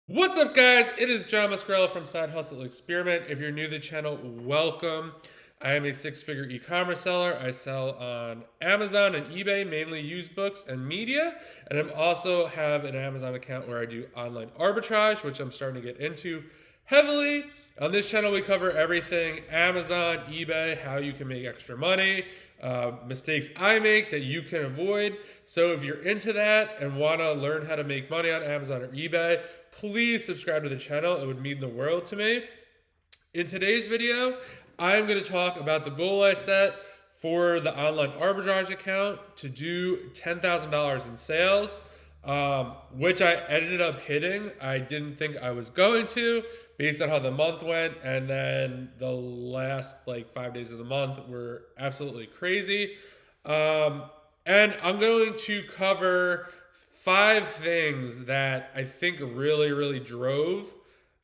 What's up, guys? It is John Muscarello from Side Hustle Experiment. If you're new to the channel, welcome. I am a six-figure e-commerce seller. I sell on Amazon and eBay, mainly used books and media. And I also have an Amazon account where I do online arbitrage, which I'm starting to get into heavily. On this channel, we cover everything Amazon, eBay, how you can make extra money, mistakes I make that you can avoid. So if you're into that and want to learn how to make money on Amazon or eBay, please subscribe to the channel. It would mean the world to me. In today's video, I'm going to talk about the goal I set for the online arbitrage account to do $10,000 in sales, which I ended up hitting. I didn't think I was going to based on how the month went. And then the last 5 days of the month were absolutely crazy. And I'm going to cover 5 things that I think really drove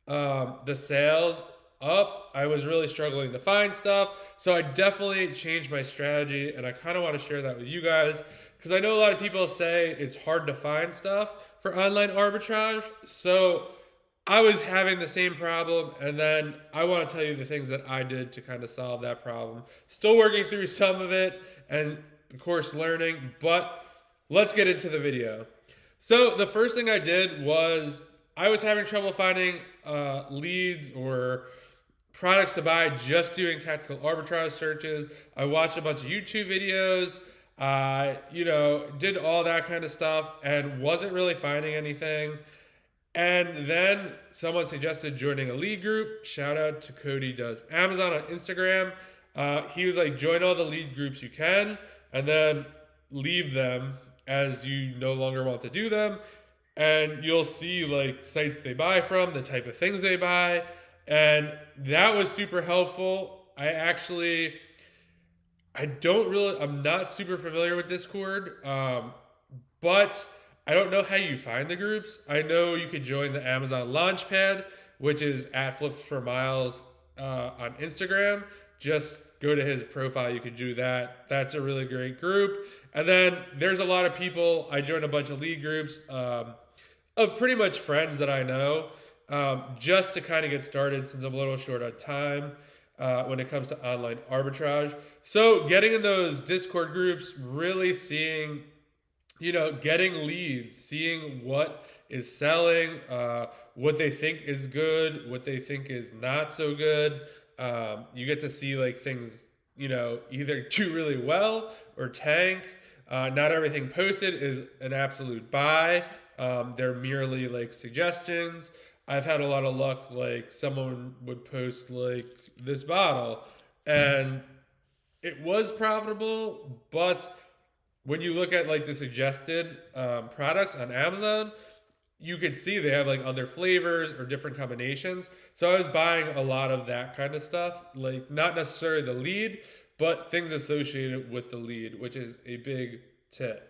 the sales up. I was really struggling to find stuff, so I definitely changed my strategy, and I kind of want to share that with you guys because I know a lot of people say it's hard to find stuff for online arbitrage. So I was having the same problem, and then I want to tell you the things that I did to kind of solve that problem. Still working through some of it, and of course learning, but let's get into the video. So the first thing I did was I was having trouble finding leads or products to buy just doing tactical arbitrage searches. I watched a bunch of YouTube videos, did all that kind of stuff and wasn't really finding anything. And then someone suggested joining a lead group. Shout out to Cody Does Amazon on Instagram. He was like, join all the lead groups you can and then leave them as you no longer want to do them. And you'll see sites they buy from, the type of things they buy. And that was super helpful. I'm not super familiar with Discord, but I don't know how you find the groups. I know you could join the Amazon Launchpad, which is at Flips for Miles on Instagram. Just go to his profile. You could do that. That's a really great group. And then there's a lot of people. I joined a bunch of lead groups of pretty much friends that I know, just to kind of get started since I'm a little short on time when it comes to online arbitrage. So getting in those Discord groups, really seeing, getting leads, seeing what is selling, what they think is good, what they think is not so good. You get to see things, either do really well or tank. Not everything posted is an absolute buy. They're merely suggestions. I've had a lot of luck, someone would post this bottle and it was profitable, but when you look at the suggested products on Amazon, you could see they have other flavors or different combinations. So I was buying a lot of that kind of stuff, not necessarily the lead, but things associated with the lead, which is a big tip.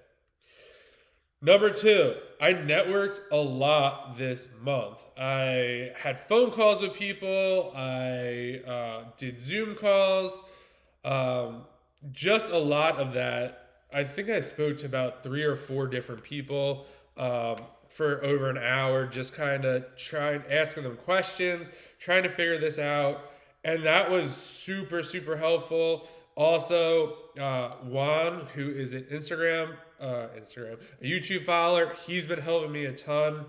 Number 2, I networked a lot this month. I had phone calls with people. I did Zoom calls. Just a lot of that. I think I spoke to about 3 or 4 different people for over an hour, just kind of asking them questions, trying to figure this out. And that was super helpful. Also, Juan, who is an a YouTube follower, he's been helping me a ton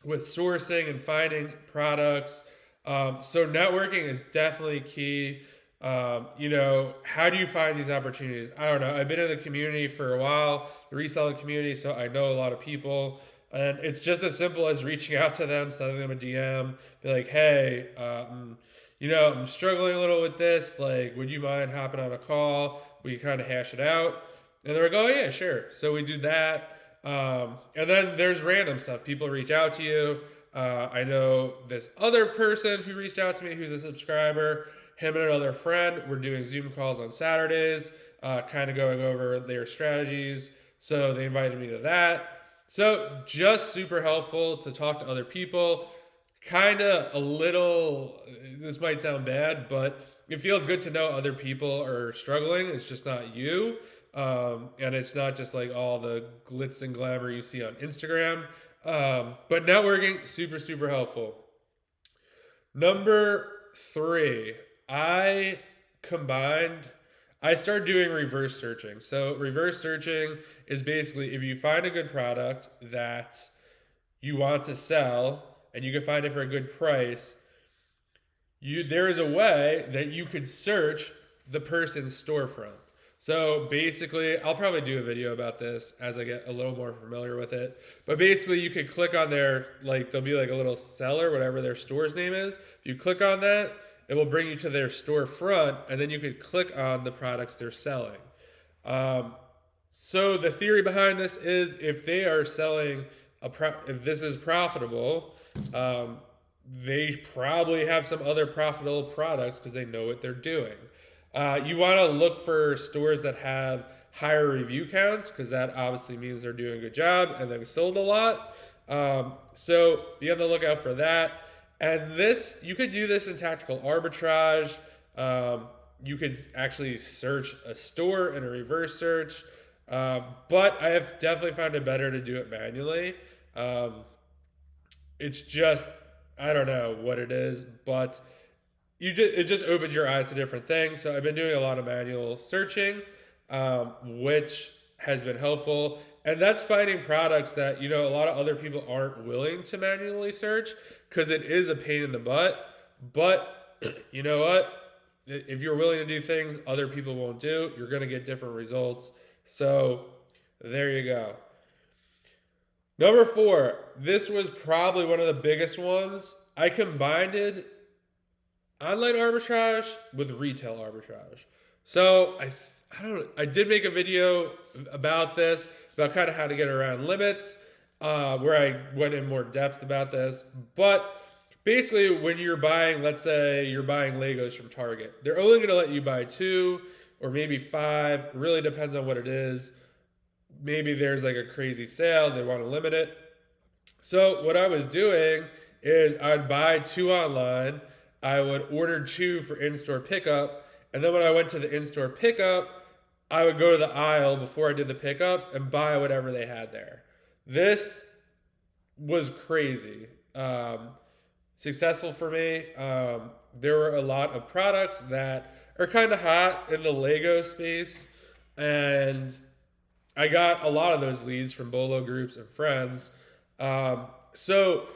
with sourcing and finding products. So networking is definitely key. How do you find these opportunities? I don't know. I've been in the community for a while, the reselling community, so I know a lot of people. And it's just as simple as reaching out to them, sending them a DM, be like, hey, I'm struggling a little with this. Would you mind hopping on a call? We can kind of hash it out. And they're like, oh, yeah, sure. So we do that. And then there's random stuff. People reach out to you. I know this other person who reached out to me who's a subscriber. Him and another friend were doing Zoom calls on Saturdays, kind of going over their strategies. So they invited me to that. So just super helpful to talk to other people. Kind of this might sound bad, but it feels good to know other people are struggling. It's just not you. And it's not just all the glitz and glamour you see on Instagram. But networking, super, super helpful. Number 3, I started doing reverse searching. So reverse searching is basically if you find a good product that you want to sell and you can find it for a good price, there is a way that you could search the person's storefront. So basically, I'll probably do a video about this as I get a little more familiar with it. But basically, you could click on their, like, there'll be like a little seller, whatever their store's name is. If you click on that, it will bring you to their storefront, and then you could click on the products they're selling. So the theory behind this is if they are selling, if this is profitable, they probably have some other profitable products because they know what they're doing. You want to look for stores that have higher review counts because that obviously means they're doing a good job and they've sold a lot. So be on the lookout for that. And this, you could do this in tactical arbitrage. You could actually search a store in a reverse search. But I have definitely found it better to do it manually. It's just, I don't know what it is, but it just opens your eyes to different things. So I've been doing a lot of manual searching, which has been helpful. And that's finding products that, a lot of other people aren't willing to manually search because it is a pain in the butt. But you know what? If you're willing to do things other people won't do, you're going to get different results. So there you go. Number 4, this was probably one of the biggest ones. I combined online arbitrage with retail arbitrage. So I did make a video about this, about kind of how to get around limits, where I went in more depth about this. But basically, when you're buying, let's say you're buying Legos from Target, they're only going to let you buy 2 or maybe 5. It really depends on what it is. Maybe there's like a crazy sale, they want to limit it. So what I was doing is I'd buy 2 online, I would order 2 for in-store pickup, and then when I went to the in-store pickup, I would go to the aisle before I did the pickup and buy whatever they had there. This was crazy. Successful for me. There were a lot of products that are kind of hot in the Lego space, and I got a lot of those leads from Bolo groups and friends. So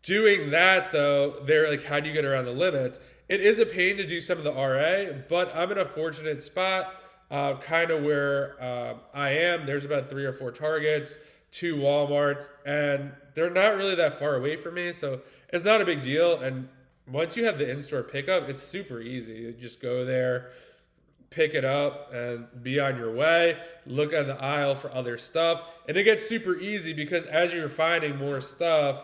doing that, though, they're like, how do you get around the limits? It is a pain to do some of the RA, but I'm in a fortunate spot, kind of where I am. There's about 3 or 4 Targets, 2 Walmarts, and they're not really that far away from me, so it's not a big deal. And once you have the in-store pickup, it's super easy. You just go there, pick it up, and be on your way. Look at the aisle for other stuff. And it gets super easy because as you're finding more stuff,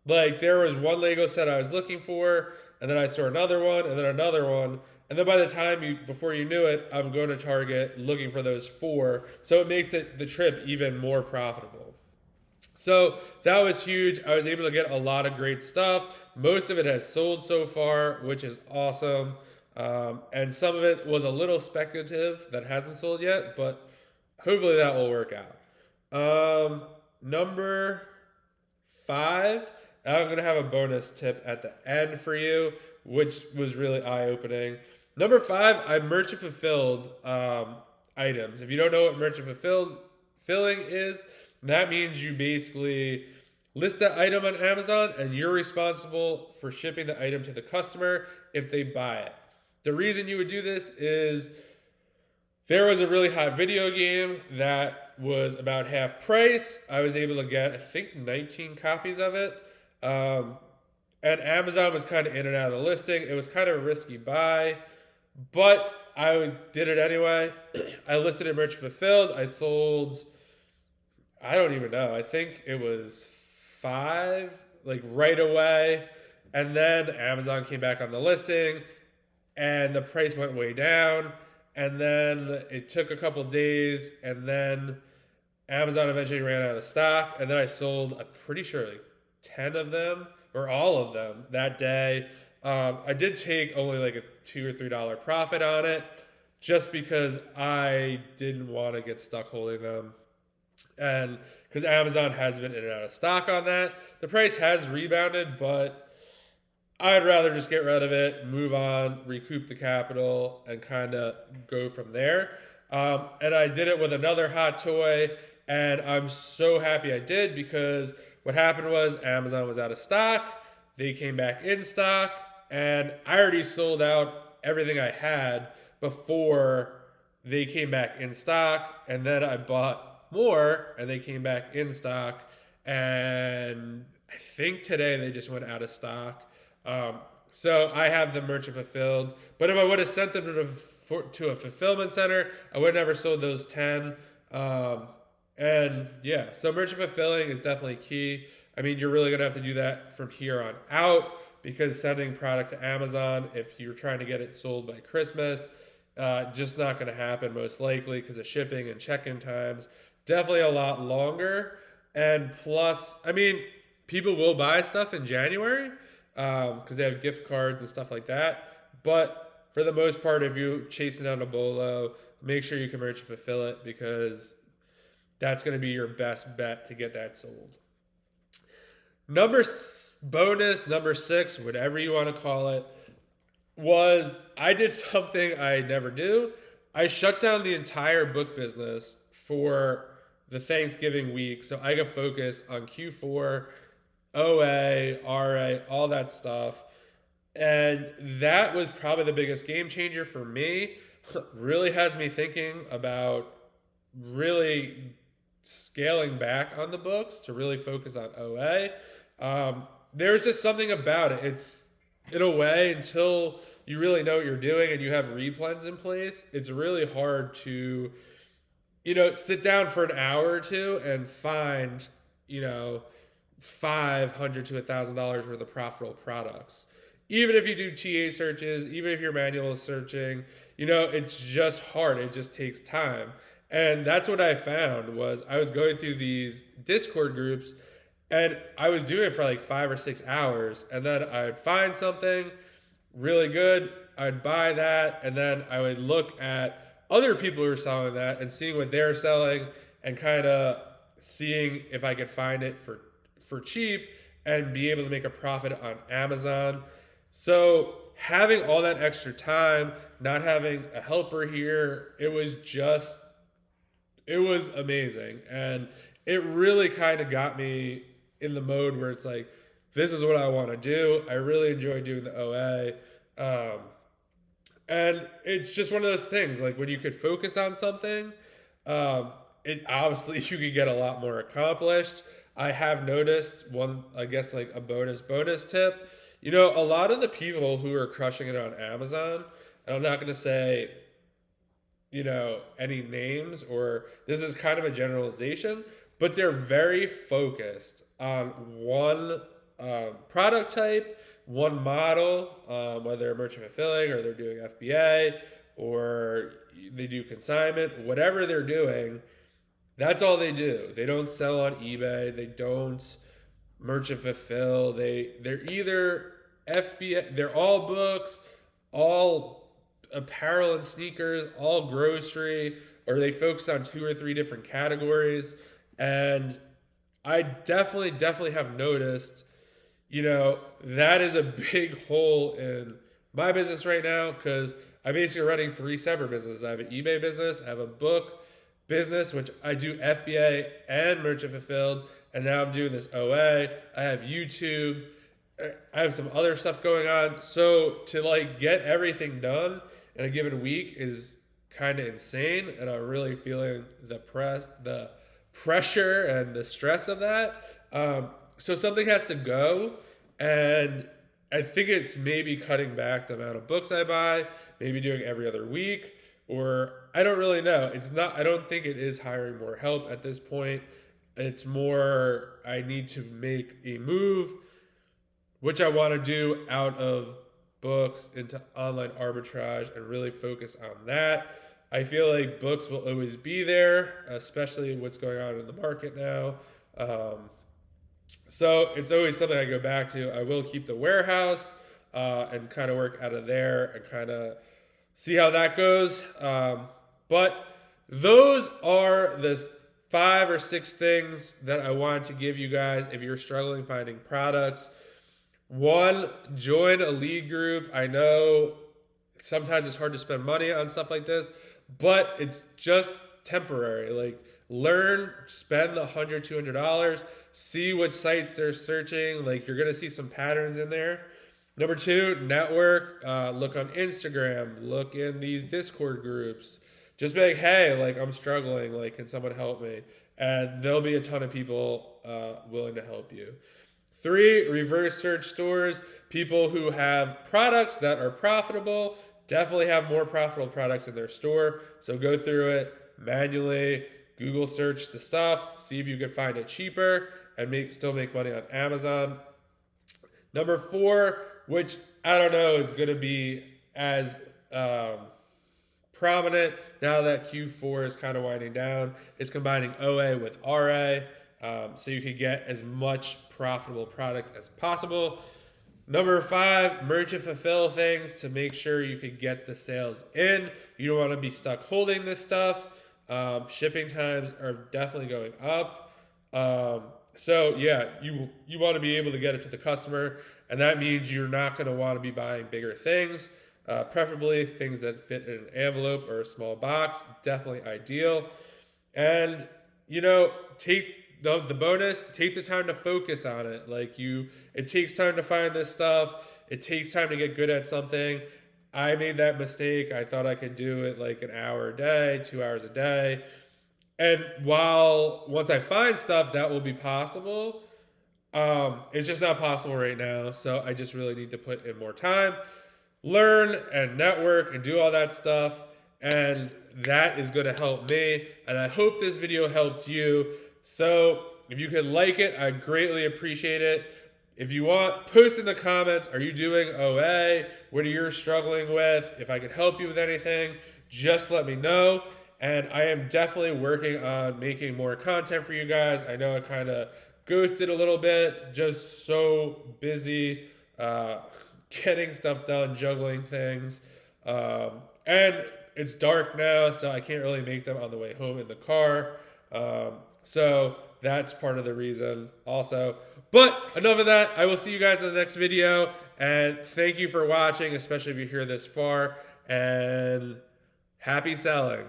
like there was one Lego set I was looking for, and then I saw another one, and then another one. And then by the time before you knew it, I'm going to Target looking for those 4. So it makes the trip even more profitable. So that was huge. I was able to get a lot of great stuff. Most of it has sold so far, which is awesome. And some of it was a little speculative that hasn't sold yet, but hopefully that will work out. Number 5, I'm going to have a bonus tip at the end for you, which was really eye-opening. Number 5, I merchant fulfilled items. If you don't know what merchant fulfilling is, that means you basically list that item on Amazon and you're responsible for shipping the item to the customer if they buy it. The reason you would do this is there was a really hot video game that was about half price. I was able to get, I think, 19 copies of it. And Amazon was kind of in and out of the listing. It was kind of a risky buy, but I did it anyway. I listed it merchant fulfilled. I sold, I don't even know. I think it was 5, like right away. And then Amazon came back on the listing and the price went way down. And then it took a couple days and then Amazon eventually ran out of stock. And then I sold, I'm pretty sure, like 10 of them or all of them that day. I did take only like a $2 or $3 profit on it just because I didn't want to get stuck holding them. And because Amazon has been in and out of stock on that, the price has rebounded, but I'd rather just get rid of it, move on, recoup the capital, and kind of go from there. And I did it with another hot toy, and I'm so happy I did, because what happened was Amazon was out of stock, they came back in stock, and I already sold out everything I had before they came back in stock, and then I bought more, and they came back in stock, and I think today they just went out of stock. So I have them merchant fulfilled, but if I would have sent them to a fulfillment center, I would have never sold those 10. And yeah, so merchant fulfilling is definitely key. I mean, you're really gonna have to do that from here on out, because sending product to Amazon, if you're trying to get it sold by Christmas, just not gonna happen most likely, because of shipping and check-in times. Definitely a lot longer. And plus, I mean, people will buy stuff in January, because they have gift cards and stuff like that. But for the most part, if you're chasing down a bolo, make sure you can merchant fulfill it, because that's going to be your best bet to get that sold. Bonus number 6, whatever you want to call it, was I did something I never do. I shut down the entire book business for the Thanksgiving week so I could focus on Q4, OA, RA, all that stuff. And that was probably the biggest game changer for me. Really has me thinking about really scaling back on the books to really focus on OA. There's just something about it. It's, in a way, until you really know what you're doing and you have replens in place, it's really hard to, sit down for an hour or two and find, $500 to $1,000 worth of profitable products. Even if you do TA searches, even if your manual is searching, it's just hard. It just takes time. And that's what I found was I was going through these Discord groups, and I was doing it for like 5 or 6 hours, and then I'd find something really good, I'd buy that, and then I would look at other people who are selling that and seeing what they're selling, and kind of seeing if I could find it for cheap and be able to make a profit on Amazon. So having all that extra time, not having a helper here, it was amazing. And it really kind of got me in the mode where it's like, this is what I want to do. I really enjoy doing the OA. And it's just one of those things, like when you could focus on something, it obviously you could get a lot more accomplished. I have noticed a bonus tip. A lot of the people who are crushing it on Amazon, and I'm not going to say, any names, or this is kind of a generalization, but they're very focused on one product type, one model, whether they're merchant fulfilling or they're doing FBA or they do consignment, whatever they're doing, that's all they do. They don't sell on eBay. They don't merchant fulfill. They're either FBA, they're all books, all apparel and sneakers, all grocery, or they focus on 2 or 3 different categories. And I definitely have noticed, that is a big hole in my business right now, because I'm basically running 3 separate businesses. I have an eBay business, I have a book business, which I do FBA and merchant fulfilled, and now I'm doing this OA. I have YouTube. I have some other stuff going on. So to get everything done in a given week is kind of insane, and I'm really feeling the pressure and the stress of that. So something has to go, and I think it's maybe cutting back the amount of books I buy, maybe doing every other week, or I don't really know. I don't think it is hiring more help at this point. It's more I need to make a move, which I want to do out of books into online arbitrage and really focus on that. I feel like books will always be there, especially what's going on in the market now. So it's always something I go back to. I will keep the warehouse and kind of work out of there and kind of see how that goes. But those are the 5 or 6 things that I wanted to give you guys if you're struggling finding products. 1, join a lead group. I know sometimes it's hard to spend money on stuff like this, but it's just temporary. Like, learn, spend the $100, $200, see which sites they're searching. Like, you're going to see some patterns in there. Number 2, network. Look on Instagram. Look in these Discord groups. Just be like, hey, like, I'm struggling. Like, can someone help me? And there'll be a ton of people willing to help you. 3, reverse search stores. People who have products that are profitable definitely have more profitable products in their store. So go through it manually. Google search the stuff. See if you can find it cheaper and still make money on Amazon. Number 4, which I don't know is going to be as prominent now that Q4 is kind of winding down, is combining OA with RA, so you can get as much profitable product as possible. Number 5, merchant fulfill things to make sure you can get the sales in. You don't want to be stuck holding this stuff. Shipping times are definitely going up. So yeah, you want to be able to get it to the customer, and that means you're not going to want to be buying bigger things, preferably things that fit in an envelope or a small box. Definitely ideal. And take the bonus, take the time to focus on it. Like, it takes time to find this stuff. It takes time to get good at something. I made that mistake. I thought I could do it like an hour a day, 2 hours a day. And once I find stuff, that will be possible. It's just not possible right now. So I just really need to put in more time, learn and network and do all that stuff. And that is going to help me. And I hope this video helped you. So if you could like it, I'd greatly appreciate it. If you want, post in the comments, are you doing OA? What are you struggling with? If I could help you with anything, just let me know. And I am definitely working on making more content for you guys. I know I kind of ghosted a little bit, just so busy getting stuff done, juggling things. And it's dark now, so I can't really make them on the way home in the car. So that's part of the reason also. But enough of that. I will see you guys in the next video. And thank you for watching, especially if you're here this far. And happy selling.